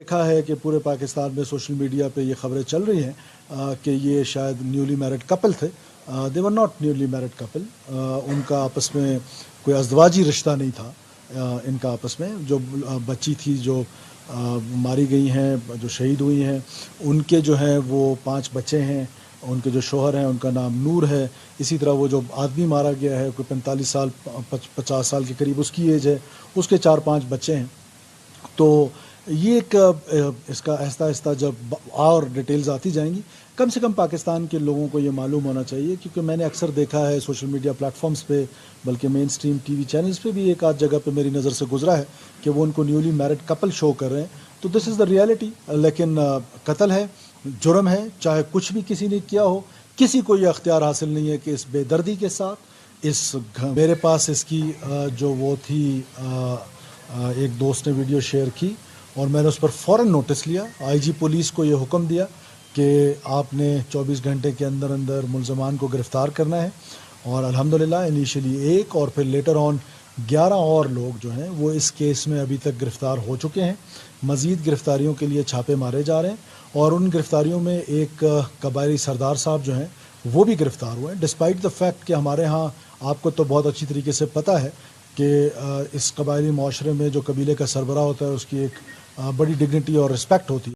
دیکھا ہے کہ پورے پاکستان میں سوشل میڈیا پہ یہ خبریں چل رہی ہیں کہ یہ شاید نیولی میرڈ کپل تھے. They were not newly married couple. ان کا آپس میں کوئی ازدواجی رشتہ نہیں تھا. ان کا آپس میں جو بچی تھی جو ماری گئی ہیں، جو شہید ہوئی ہیں، ان کے جو ہیں وہ 5 بچے ہیں. ان کے جو شوہر ہیں ان کا نام نور ہے. اسی طرح وہ جو آدمی مارا گیا ہے کوئی 45 سال 50 سال کے قریب اس کی ایج ہے، اس کے 4-5 بچے ہیں. تو یہ ایک اس کا آہستہ آہستہ جب اور ڈیٹیلز آتی جائیں گی، کم سے کم پاکستان کے لوگوں کو یہ معلوم ہونا چاہیے، کیونکہ میں نے اکثر دیکھا ہے سوشل میڈیا پلیٹ فارمز پہ، بلکہ مین سٹریم ٹی وی چینلز پہ بھی ایک آدھ جگہ پہ میری نظر سے گزرا ہے کہ وہ ان کو نیولی میرڈ کپل شو کر رہے ہیں. تو دس از دا ریالٹی. لیکن قتل ہے، جرم ہے، چاہے کچھ بھی کسی نے کیا ہو. کسی کو یہ اختیار حاصل نہیں ہے کہ اس بے دردی کے ساتھ میرے پاس اس کی جو وہ تھی ایک دوست نے ویڈیو شیئر کی اور میں نے اس پر فوراً نوٹس لیا. آئی جی پولیس کو یہ حکم دیا کہ آپ نے 24 گھنٹے کے اندر اندر ملزمان کو گرفتار کرنا ہے. اور الحمدللہ انیشلی 1 اور پھر لیٹر آن 11 اور لوگ جو ہیں وہ اس کیس میں ابھی تک گرفتار ہو چکے ہیں. مزید گرفتاریوں کے لیے چھاپے مارے جا رہے ہیں اور ان گرفتاریوں میں ایک قبائلی سردار صاحب جو ہیں وہ بھی گرفتار ہوئے ہیں. ڈسپائٹ دا فیکٹ کہ ہمارے ہاں آپ کو تو بہت اچھی طریقے سے پتہ ہے کہ اس قبائلی معاشرے میں جو قبیلے کا سربراہ ہوتا ہے اس کی ایک بڑی ڈگنیٹی اور رسپیکٹ ہوتی ہے.